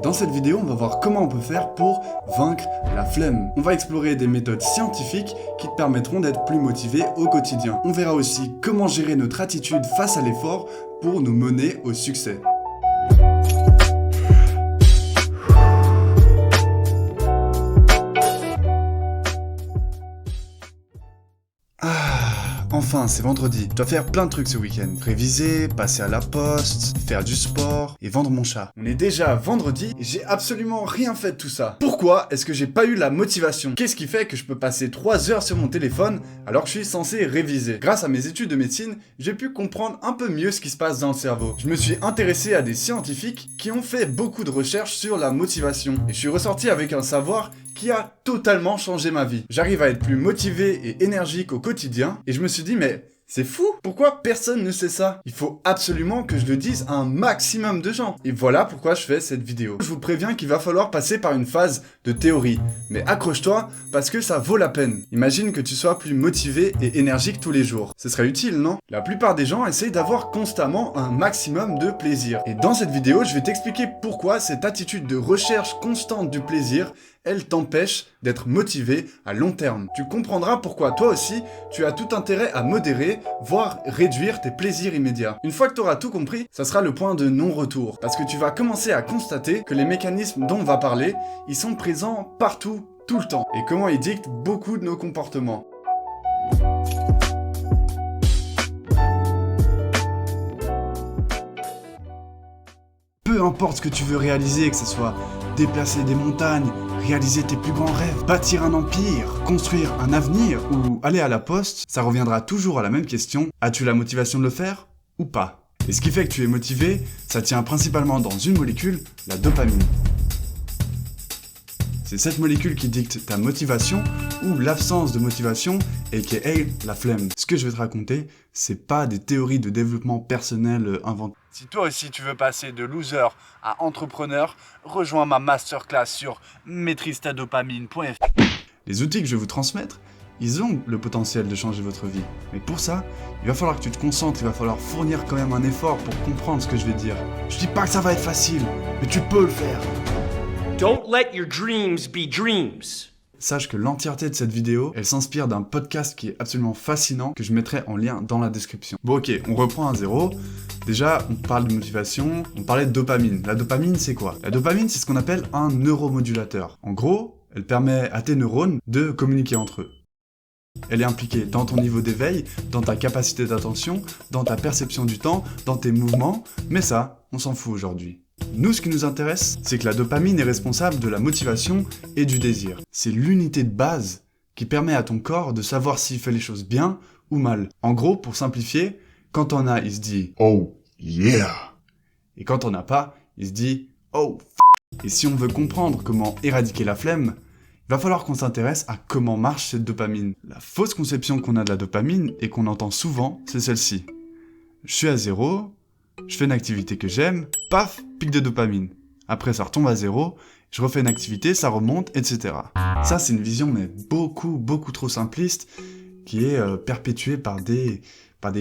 Dans cette vidéo, on va voir comment on peut faire pour vaincre la flemme. On va explorer des méthodes scientifiques qui te permettront d'être plus motivé au quotidien. On verra aussi comment gérer notre attitude face à l'effort pour nous mener au succès. Enfin, c'est vendredi. Je dois faire plein de trucs ce week-end. Réviser, passer à la poste, faire du sport et vendre mon chat. On est déjà vendredi et j'ai absolument rien fait de tout ça. Pourquoi est-ce que j'ai pas eu la motivation? Qu'est-ce qui fait que je peux passer 3 heures sur mon téléphone alors que je suis censé réviser? Grâce à mes études de médecine, j'ai pu comprendre un peu mieux ce qui se passe dans le cerveau. Je me suis intéressé à des scientifiques qui ont fait beaucoup de recherches sur la motivation et je suis ressorti avec un savoir qui a totalement changé ma vie. J'arrive à être plus motivé et énergique au quotidien et je me suis dit mais c'est fou, pourquoi personne ne sait ça? Il faut absolument que je le dise à un maximum de gens. Et voilà pourquoi je fais cette vidéo. Je vous préviens qu'il va falloir passer par une phase de théorie. Mais accroche-toi parce que ça vaut la peine. Imagine que tu sois plus motivé et énergique tous les jours. Ce serait utile, non? La plupart des gens essayent d'avoir constamment un maximum de plaisir. Et dans cette vidéo, je vais t'expliquer pourquoi cette attitude de recherche constante du plaisir elle t'empêche d'être motivé à long terme. Tu comprendras pourquoi toi aussi, tu as tout intérêt à modérer, voire réduire tes plaisirs immédiats. Une fois que tu auras tout compris, ça sera le point de non-retour. Parce que tu vas commencer à constater que les mécanismes dont on va parler, ils sont présents partout, tout le temps. Et comment ils dictent beaucoup de nos comportements. Peu importe ce que tu veux réaliser, que ce soit déplacer des montagnes, réaliser tes plus grands rêves, bâtir un empire, construire un avenir ou aller à la poste, ça reviendra toujours à la même question. As-tu la motivation de le faire ou pas? Et ce qui fait que tu es motivé, ça tient principalement dans une molécule, la dopamine. C'est cette molécule qui dicte ta motivation ou l'absence de motivation, aka la flemme. Ce que je vais te raconter, c'est pas des théories de développement personnel inventées. Si toi aussi tu veux passer de loser à entrepreneur, rejoins ma masterclass sur maîtrisetadopamine.fr. Les outils que je vais vous transmettre, ils ont le potentiel de changer votre vie. Mais pour ça, il va falloir que tu te concentres, il va falloir fournir quand même un effort pour comprendre ce que je vais dire. Je dis pas que ça va être facile, mais tu peux le faire. Don't let your dreams be dreams. Sache que l'entièreté de cette vidéo, elle s'inspire d'un podcast qui est absolument fascinant, que je mettrai en lien dans la description. Bon ok, on reprend à zéro. Déjà, on parle de motivation, on parlait de dopamine. La dopamine, c'est quoi? La dopamine, c'est ce qu'on appelle un neuromodulateur. En gros, elle permet à tes neurones de communiquer entre eux. Elle est impliquée dans ton niveau d'éveil, dans ta capacité d'attention, dans ta perception du temps, dans tes mouvements, mais ça, on s'en fout aujourd'hui. Nous, ce qui nous intéresse, c'est que la dopamine est responsable de la motivation et du désir. C'est l'unité de base qui permet à ton corps de savoir s'il fait les choses bien ou mal. En gros, pour simplifier, quand on a, il se dit « Oh, yeah !» Et quand on n'a pas, il se dit « Oh, f*** !» Et si on veut comprendre comment éradiquer la flemme, il va falloir qu'on s'intéresse à comment marche cette dopamine. La fausse conception qu'on a de la dopamine et qu'on entend souvent, c'est celle-ci. Je suis à zéro, je fais une activité que j'aime, paf, pic de dopamine. Après, ça retombe à zéro, je refais une activité, ça remonte, etc. Ça, c'est une vision, mais beaucoup trop simpliste, qui est perpétuée par des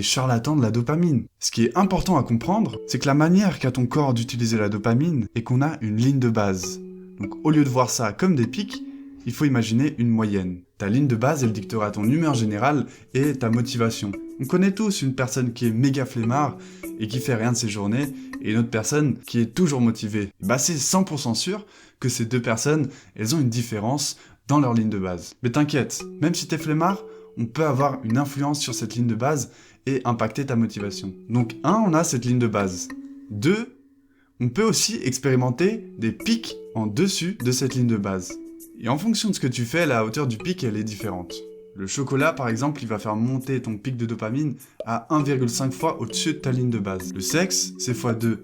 charlatans de la dopamine. Ce qui est important à comprendre, c'est que la manière qu'a ton corps d'utiliser la dopamine est qu'on a une ligne de base. Donc, au lieu de voir ça comme des pics, il faut imaginer une moyenne. Ta ligne de base, elle dictera ton humeur générale et ta motivation. On connaît tous une personne qui est méga flemmard et qui fait rien de ses journées, et une autre personne qui est toujours motivée. Bah c'est 100% sûr que ces deux personnes, elles ont une différence dans leur ligne de base. Mais t'inquiète, même si t'es flemmard, on peut avoir une influence sur cette ligne de base et impacter ta motivation. Donc 1, on a cette ligne de base. 2, on peut aussi expérimenter des pics en dessus de cette ligne de base. Et en fonction de ce que tu fais, la hauteur du pic, elle est différente. Le chocolat, par exemple, il va faire monter ton pic de dopamine à 1,5 fois au-dessus de ta ligne de base. Le sexe, c'est x2.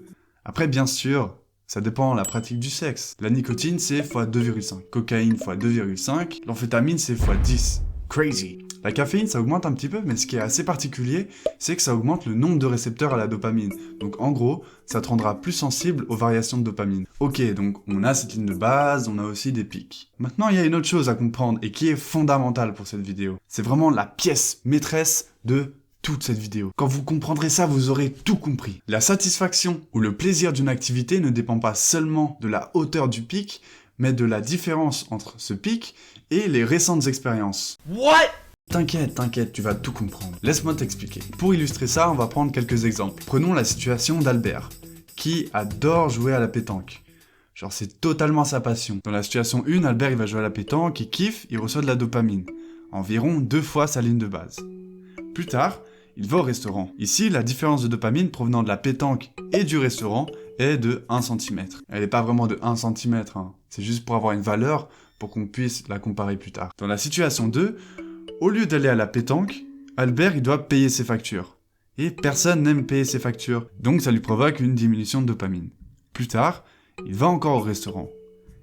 Après, bien sûr, ça dépend de la pratique du sexe. La nicotine, c'est x2,5. Cocaïne, x2,5. L'amphétamine, c'est x10. Crazy. La caféine, ça augmente un petit peu, mais ce qui est assez particulier, c'est que ça augmente le nombre de récepteurs à la dopamine. Donc en gros, ça te rendra plus sensible aux variations de dopamine. Ok, donc on a cette ligne de base, on a aussi des pics. Maintenant, il y a une autre chose à comprendre et qui est fondamentale pour cette vidéo. C'est vraiment la pièce maîtresse de toute cette vidéo. Quand vous comprendrez ça, vous aurez tout compris. La satisfaction ou le plaisir d'une activité ne dépend pas seulement de la hauteur du pic, mais de la différence entre ce pic et les récentes expériences. What? T'inquiète, tu vas tout comprendre. Laisse-moi t'expliquer. Pour illustrer ça, on va prendre quelques exemples. Prenons la situation d'Albert, qui adore jouer à la pétanque. Genre, c'est totalement sa passion. Dans la situation 1, Albert il va jouer à la pétanque, il kiffe, il reçoit de la dopamine. Environ 2 fois sa ligne de base. Plus tard, il va au restaurant. Ici, la différence de dopamine provenant de la pétanque et du restaurant est de 1 cm. Elle n'est pas vraiment de 1 cm, hein. C'est juste pour avoir une valeur pour qu'on puisse la comparer plus tard. Dans la situation 2, au lieu d'aller à la pétanque, Albert il doit payer ses factures. Et personne n'aime payer ses factures, donc ça lui provoque une diminution de dopamine. Plus tard, il va encore au restaurant.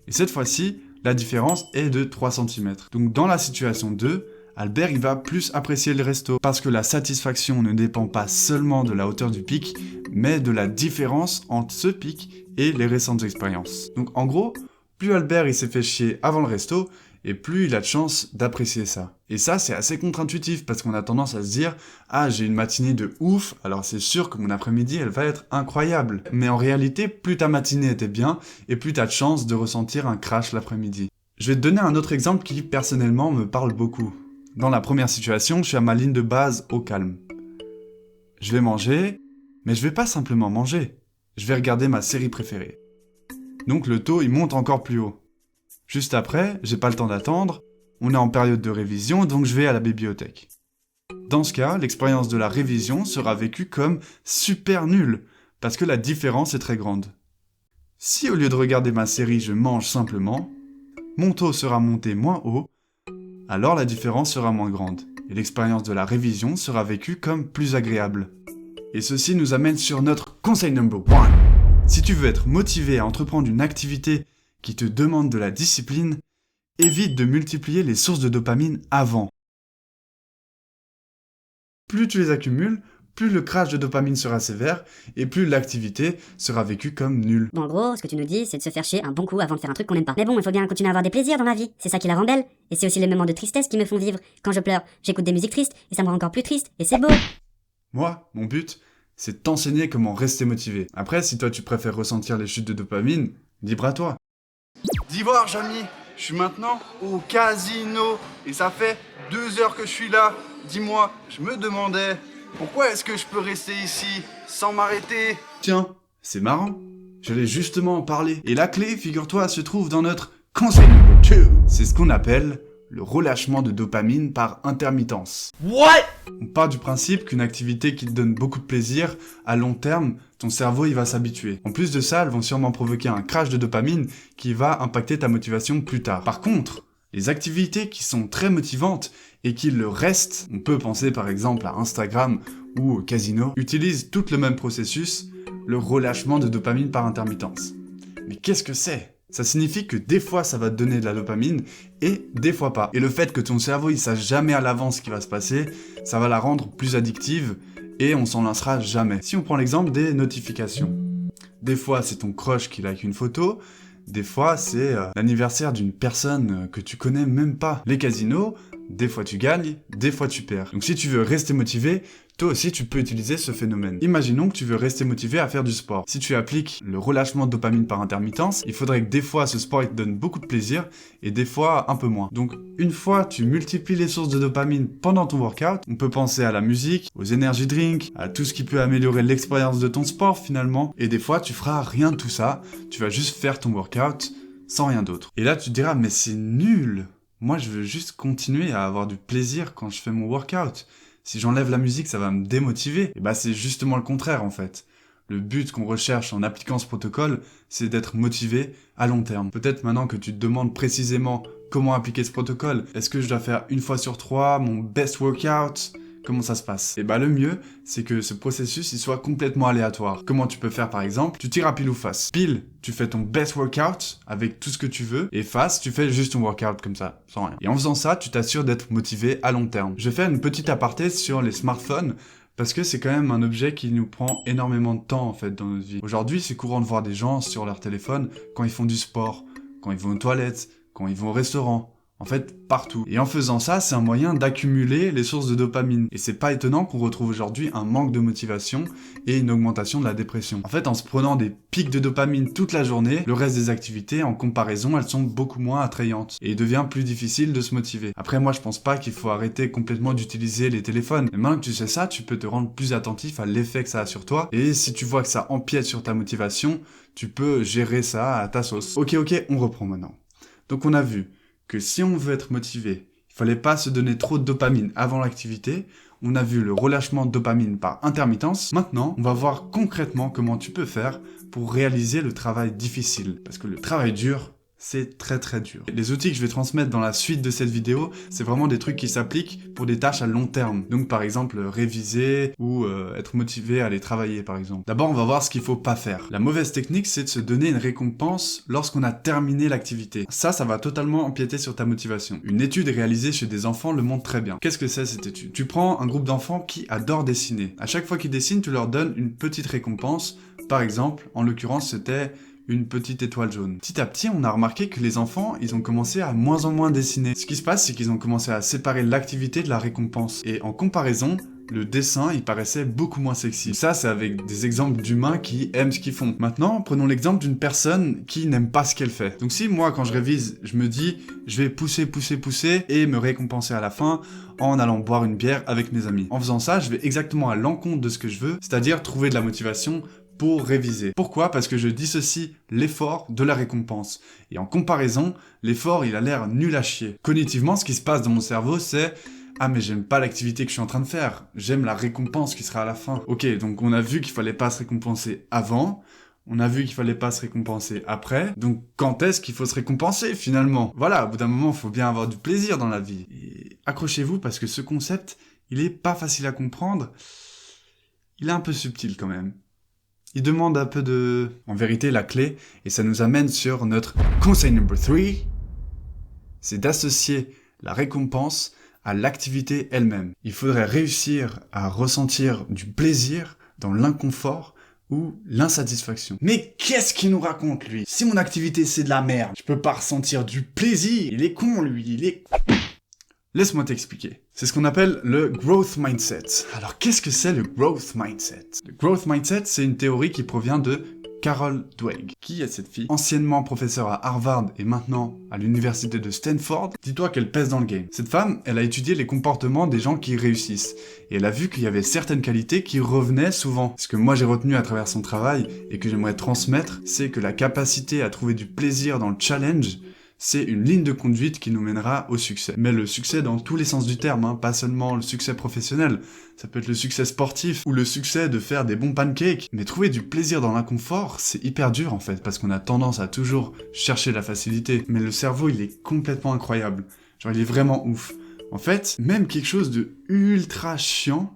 Et cette fois-ci, la différence est de 3 cm. Donc dans la situation 2, Albert il va plus apprécier le resto, parce que la satisfaction ne dépend pas seulement de la hauteur du pic, mais de la différence entre ce pic et les récentes expériences. Donc en gros, plus Albert il s'est fait chier avant le resto, et plus il a de chance d'apprécier ça. Et ça, c'est assez contre-intuitif, parce qu'on a tendance à se dire « Ah, j'ai une matinée de ouf, alors c'est sûr que mon après-midi, elle va être incroyable. » Mais en réalité, plus ta matinée était bien, et plus t'as de chance de ressentir un crash l'après-midi. Je vais te donner un autre exemple qui, personnellement, me parle beaucoup. Dans la première situation, je suis à ma ligne de base au calme. Je vais manger, mais je vais pas simplement manger. Je vais regarder ma série préférée. Donc le taux, il monte encore plus haut. Juste après, j'ai pas le temps d'attendre, on est en période de révision, donc je vais à la bibliothèque. Dans ce cas, l'expérience de la révision sera vécue comme super nulle, parce que la différence est très grande. Si au lieu de regarder ma série, je mange simplement, mon taux sera monté moins haut, alors la différence sera moins grande, et l'expérience de la révision sera vécue comme plus agréable. Et ceci nous amène sur notre conseil number 1. Si tu veux être motivé à entreprendre une activité qui te demande de la discipline, évite de multiplier les sources de dopamine avant. Plus tu les accumules, plus le crash de dopamine sera sévère et plus l'activité sera vécue comme nulle. Bon, en gros, ce que tu nous dis, c'est de se faire chier un bon coup avant de faire un truc qu'on n'aime pas. Mais bon, il faut bien continuer à avoir des plaisirs dans la vie. C'est ça qui la rend belle. Et c'est aussi les moments de tristesse qui me font vivre. Quand je pleure, j'écoute des musiques tristes et ça me rend encore plus triste. Et c'est beau. Moi, mon but, c'est de t'enseigner comment rester motivé. Après, si toi tu préfères ressentir les chutes de dopamine, libre à toi. D'Ivoire, Jamy, je suis maintenant au casino et ça fait 2 heures que je suis là. Dis-moi, je me demandais, pourquoi est-ce que je peux rester ici sans m'arrêter? Tiens, c'est marrant. J'allais justement en parler. Et la clé, figure-toi, se trouve dans notre conseil numéro 2. C'est ce qu'on appelle le relâchement de dopamine par intermittence. What? On part du principe qu'une activité qui te donne beaucoup de plaisir, à long terme, ton cerveau il va s'habituer. En plus de ça, elles vont sûrement provoquer un crash de dopamine qui va impacter ta motivation plus tard. Par contre, les activités qui sont très motivantes et qui le restent, on peut penser par exemple à Instagram ou au casino, utilisent tout le même processus, le relâchement de dopamine par intermittence. Mais qu'est-ce que c'est ? Ça signifie que des fois ça va te donner de la dopamine et des fois pas. Et le fait que ton cerveau il sache jamais à l'avance ce qui va se passer, ça va la rendre plus addictive et on s'en lassera jamais. Si on prend l'exemple des notifications. Des fois c'est ton crush qui like une photo, des fois c'est l'anniversaire d'une personne que tu connais même pas. Les casinos, des fois tu gagnes, des fois tu perds. Donc si tu veux rester motivé, toi aussi tu peux utiliser ce phénomène. Imaginons que tu veux rester motivé à faire du sport. Si tu appliques le relâchement de dopamine par intermittence, il faudrait que des fois ce sport il te donne beaucoup de plaisir et des fois un peu moins. Donc une fois tu multiplies les sources de dopamine pendant ton workout, on peut penser à la musique, aux energy drinks, à tout ce qui peut améliorer l'expérience de ton sport finalement. Et des fois tu feras rien de tout ça, tu vas juste faire ton workout sans rien d'autre. Et là tu te diras mais c'est nul. Moi je veux juste continuer à avoir du plaisir quand je fais mon workout. Si j'enlève la musique, ça va me démotiver. Et bah c'est justement le contraire en fait. Le but qu'on recherche en appliquant ce protocole, c'est d'être motivé à long terme. Peut-être maintenant que tu te demandes précisément comment appliquer ce protocole. Est-ce que je dois faire 1 fois sur 3 mon best workout ? Comment ça se passe ? Et bah le mieux, c'est que ce processus il soit complètement aléatoire. Comment tu peux faire par exemple ? Tu tires à pile ou face. Pile, tu fais ton best workout avec tout ce que tu veux. Et face, tu fais juste ton workout comme ça, sans rien. Et en faisant ça, tu t'assures d'être motivé à long terme. Je vais faire une petite aparté sur les smartphones. Parce que c'est quand même un objet qui nous prend énormément de temps en fait dans notre vie. Aujourd'hui, c'est courant de voir des gens sur leur téléphone quand ils font du sport, quand ils vont aux toilettes, quand ils vont au restaurant, En fait, partout. Et en faisant ça, c'est un moyen d'accumuler les sources de dopamine. Et c'est pas étonnant qu'on retrouve aujourd'hui un manque de motivation et une augmentation de la dépression. En fait, en se prenant des pics de dopamine toute la journée, le reste des activités, en comparaison, elles sont beaucoup moins attrayantes. Et il devient plus difficile de se motiver. Après, moi, je pense pas qu'il faut arrêter complètement d'utiliser les téléphones. Mais maintenant que tu sais ça, tu peux te rendre plus attentif à l'effet que ça a sur toi. Et si tu vois que ça empiète sur ta motivation, tu peux gérer ça à ta sauce. Ok, on reprend maintenant. Donc on a vu que si on veut être motivé, il fallait pas se donner trop de dopamine avant l'activité. On a vu le relâchement de dopamine par intermittence. Maintenant, on va voir concrètement comment tu peux faire pour réaliser le travail difficile. Parce que le travail dur, c'est très très dur. Les outils que je vais transmettre dans la suite de cette vidéo, c'est vraiment des trucs qui s'appliquent pour des tâches à long terme. Donc par exemple réviser ou être motivé à aller travailler par exemple. D'abord on va voir ce qu'il faut pas faire. La mauvaise technique c'est de se donner une récompense lorsqu'on a terminé l'activité. Ça va totalement empiéter sur ta motivation. Une étude réalisée chez des enfants le montre très bien. Qu'est-ce que c'est cette étude? Tu prends un groupe d'enfants qui adorent dessiner. À chaque fois qu'ils dessinent, tu leur donnes une petite récompense. Par exemple, en l'occurrence c'était une petite étoile jaune. Petit à petit, on a remarqué que les enfants, ils ont commencé à moins en moins dessiner. Ce qui se passe, c'est qu'ils ont commencé à séparer l'activité de la récompense. Et en comparaison, le dessin, il paraissait beaucoup moins sexy. Ça, c'est avec des exemples d'humains qui aiment ce qu'ils font. Maintenant, prenons l'exemple d'une personne qui n'aime pas ce qu'elle fait. Donc si moi, quand je révise, je me dis, je vais pousser et me récompenser à la fin en allant boire une bière avec mes amis. En faisant ça, je vais exactement à l'encontre de ce que je veux, c'est-à-dire trouver de la motivation pour réviser. Pourquoi? Parce que je dissocie l'effort de la récompense. Et en comparaison, l'effort, il a l'air nul à chier. Cognitivement, ce qui se passe dans mon cerveau, c'est « Ah mais j'aime pas l'activité que je suis en train de faire, j'aime la récompense qui sera à la fin. » Ok, donc on a vu qu'il fallait pas se récompenser avant, on a vu qu'il fallait pas se récompenser après, donc quand est-ce qu'il faut se récompenser finalement? Voilà, au bout d'un moment, il faut bien avoir du plaisir dans la vie. Et accrochez-vous parce que ce concept, il est pas facile à comprendre, il est un peu subtil quand même. Il demande un peu de... En vérité, la clé, et ça nous amène sur notre conseil number 3, c'est d'associer la récompense à l'activité elle-même. Il faudrait réussir à ressentir du plaisir dans l'inconfort ou l'insatisfaction. Mais qu'est-ce qu'il nous raconte, lui? Si mon activité c'est de la merde, je peux pas ressentir du plaisir. Il est con, lui, il est... Laisse-moi t'expliquer. C'est ce qu'on appelle le growth mindset. Alors, qu'est-ce que c'est le growth mindset? Le growth mindset, c'est une théorie qui provient de Carol Dweck. Qui est cette fille? Anciennement professeure à Harvard et maintenant à l'université de Stanford. Dis-toi qu'elle pèse dans le game. Cette femme, elle a étudié les comportements des gens qui réussissent. Et elle a vu qu'il y avait certaines qualités qui revenaient souvent. Ce que moi j'ai retenu à travers son travail et que j'aimerais transmettre, c'est que la capacité à trouver du plaisir dans le challenge, c'est une ligne de conduite qui nous mènera au succès. Mais le succès dans tous les sens du terme, hein, pas seulement le succès professionnel. Ça peut être le succès sportif ou le succès de faire des bons pancakes. Mais trouver du plaisir dans l'inconfort, c'est hyper dur en fait, parce qu'on a tendance à toujours chercher la facilité. Mais le cerveau, il est complètement incroyable. Genre, il est vraiment ouf. En fait, même quelque chose de ultra chiant,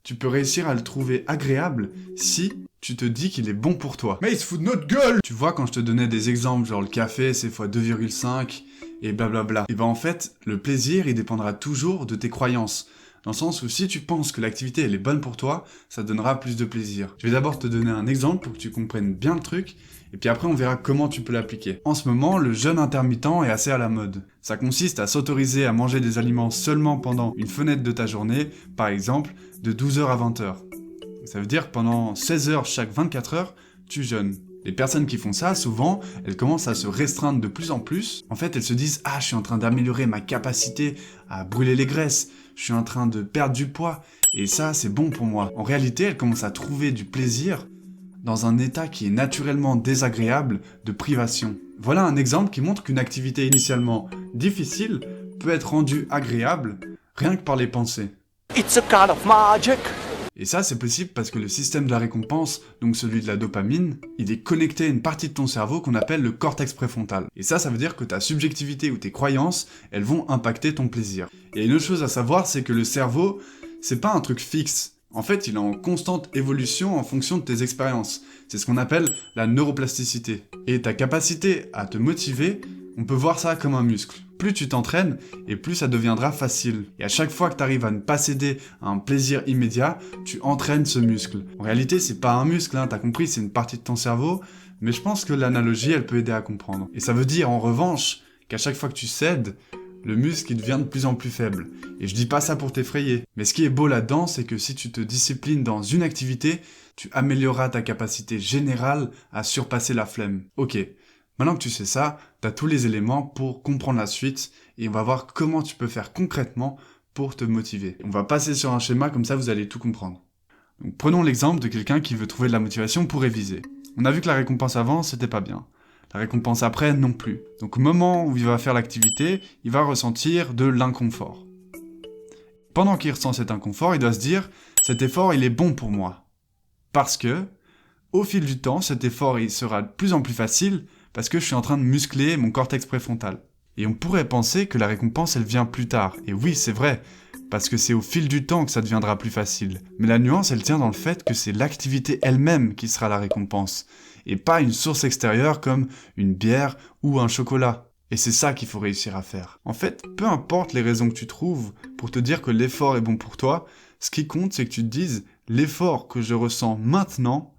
tu peux réussir à le trouver agréable si tu te dis qu'il est bon pour toi. Mais il se fout de notre gueule! Tu vois, quand je te donnais des exemples, genre le café, c'est fois 2,5, et blablabla. Et ben en fait, le plaisir, il dépendra toujours de tes croyances. Dans le sens où si tu penses que l'activité, elle est bonne pour toi, ça te donnera plus de plaisir. Je vais d'abord te donner un exemple pour que tu comprennes bien le truc, et puis après on verra comment tu peux l'appliquer. En ce moment, le jeûne intermittent est assez à la mode. Ça consiste à s'autoriser à manger des aliments seulement pendant une fenêtre de ta journée, par exemple, de 12h à 20h. Ça veut dire que pendant 16 heures chaque 24 heures, tu jeûnes. Les personnes qui font ça, souvent, elles commencent à se restreindre de plus en plus. En fait, elles se disent « Ah, je suis en train d'améliorer ma capacité à brûler les graisses. Je suis en train de perdre du poids. Et ça, c'est bon pour moi. » En réalité, elles commencent à trouver du plaisir dans un état qui est naturellement désagréable de privation. Voilà un exemple qui montre qu'une activité initialement difficile peut être rendue agréable rien que par les pensées. It's a kind of magic. Et ça, c'est possible parce que le système de la récompense, donc celui de la dopamine, il est connecté à une partie de ton cerveau qu'on appelle le cortex préfrontal. Et ça veut dire que ta subjectivité ou tes croyances, elles vont impacter ton plaisir. Et une autre chose à savoir, c'est que le cerveau, c'est pas un truc fixe. En fait, il est en constante évolution en fonction de tes expériences. C'est ce qu'on appelle la neuroplasticité. Et ta capacité à te motiver, on peut voir ça comme un muscle. Plus tu t'entraînes, et plus ça deviendra facile. Et à chaque fois que tu arrives à ne pas céder à un plaisir immédiat, tu entraînes ce muscle. En réalité, c'est pas un muscle, hein, t'as compris, c'est une partie de ton cerveau, mais je pense que l'analogie, elle peut aider à comprendre. Et ça veut dire, en revanche, qu'à chaque fois que tu cèdes, Le muscle, il devient de plus en plus faible. Et je dis pas ça pour t'effrayer. Mais ce qui est beau là-dedans, c'est que si tu te disciplines dans une activité, tu amélioreras ta capacité générale à surpasser la flemme. Ok, maintenant que tu sais ça, t'as tous les éléments pour comprendre la suite et on va voir comment tu peux faire concrètement pour te motiver. On va passer sur un schéma, comme ça vous allez tout comprendre. Donc, prenons l'exemple de quelqu'un qui veut trouver de la motivation pour réviser. On a vu que la récompense avant, c'était pas bien. La récompense après, non plus. Donc au moment où il va faire l'activité, il va ressentir de l'inconfort. Pendant qu'il ressent cet inconfort, il doit se dire « cet effort, il est bon pour moi ». Parce que, au fil du temps, cet effort, il sera de plus en plus facile parce que je suis en train de muscler mon cortex préfrontal. Et on pourrait penser que la récompense, elle vient plus tard. Et oui, c'est vrai, parce que c'est au fil du temps que ça deviendra plus facile. Mais la nuance, elle tient dans le fait que c'est l'activité elle-même qui sera la récompense, et pas une source extérieure comme une bière ou un chocolat. Et c'est ça qu'il faut réussir à faire. En fait, peu importe les raisons que tu trouves pour te dire que l'effort est bon pour toi, ce qui compte, c'est que tu te dises « l'effort que je ressens maintenant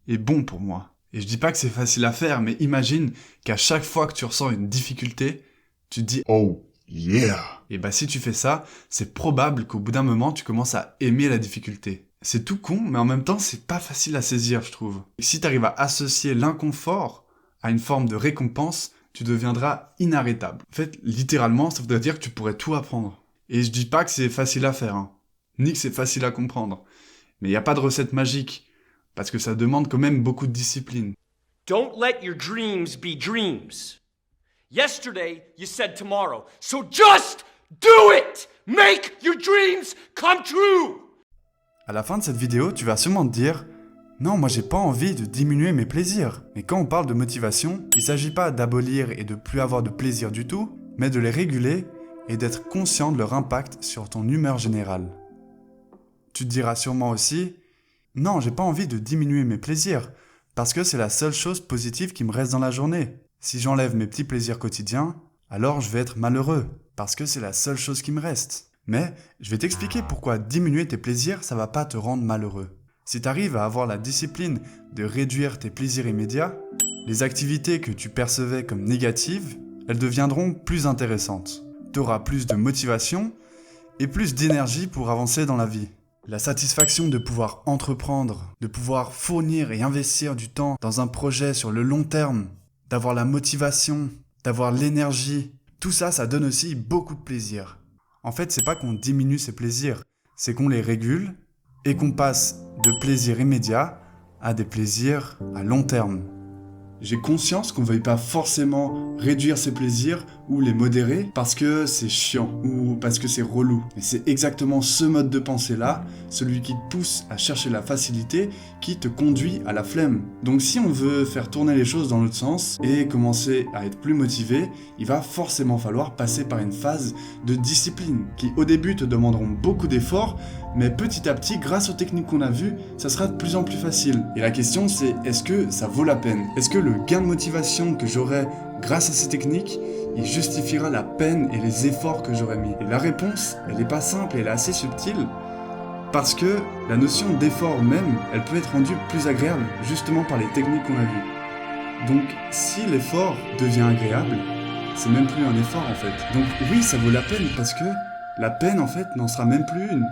est bon pour moi ». Et je dis pas que c'est facile à faire, mais imagine qu'à chaque fois que tu ressens une difficulté, tu te dis « oh yeah ». Et bah si tu fais ça, c'est probable qu'au bout d'un moment, tu commences à aimer la difficulté. C'est tout con, mais en même temps, c'est pas facile à saisir, je trouve. Et si tu arrives à associer l'inconfort à une forme de récompense, tu deviendras inarrêtable. En fait, littéralement, ça voudrait dire que tu pourrais tout apprendre. Et je dis pas que c'est facile à faire, hein, ni que c'est facile à comprendre. Mais il n'y a pas de recette magique, parce que ça demande quand même beaucoup de discipline. Don't let your dreams be dreams. Yesterday, you said tomorrow. So just do it! Make your dreams come true! À la fin de cette vidéo, tu vas sûrement te dire « Non, moi j'ai pas envie de diminuer mes plaisirs ». Mais quand on parle de motivation, il s'agit pas d'abolir et de plus avoir de plaisir du tout, mais de les réguler et d'être conscient de leur impact sur ton humeur générale. Tu te diras sûrement aussi « Non, j'ai pas envie de diminuer mes plaisirs, parce que c'est la seule chose positive qui me reste dans la journée. Si j'enlève mes petits plaisirs quotidiens, alors je vais être malheureux, parce que c'est la seule chose qui me reste. » Mais je vais t'expliquer pourquoi diminuer tes plaisirs, ça va pas te rendre malheureux. Si tu arrives à avoir la discipline de réduire tes plaisirs immédiats, les activités que tu percevais comme négatives, elles deviendront plus intéressantes. Tu auras plus de motivation et plus d'énergie pour avancer dans la vie. La satisfaction de pouvoir entreprendre, de pouvoir fournir et investir du temps dans un projet sur le long terme, d'avoir la motivation, d'avoir l'énergie, tout ça, ça donne aussi beaucoup de plaisir. En fait, c'est pas qu'on diminue ses plaisirs, c'est qu'on les régule et qu'on passe de plaisirs immédiats à des plaisirs à long terme. J'ai conscience qu'on ne veuille pas forcément réduire ses plaisirs ou les modérer parce que c'est chiant ou parce que c'est relou. Et c'est exactement ce mode de pensée-là, celui qui te pousse à chercher la facilité, qui te conduit à la flemme. Donc si on veut faire tourner les choses dans l'autre sens et commencer à être plus motivé, il va forcément falloir passer par une phase de discipline qui au début te demanderont beaucoup d'efforts, mais petit à petit, grâce aux techniques qu'on a vues, ça sera de plus en plus facile. Et la question c'est, est-ce que ça vaut la peine? Est-ce que le gain de motivation que j'aurai grâce à ces techniques, il justifiera la peine et les efforts que j'aurais mis? Et la réponse, elle n'est pas simple, elle est assez subtile, parce que la notion d'effort même, elle peut être rendue plus agréable, justement par les techniques qu'on a vues. Donc, si l'effort devient agréable, c'est même plus un effort en fait. Donc oui, ça vaut la peine, parce que la peine en fait n'en sera même plus une.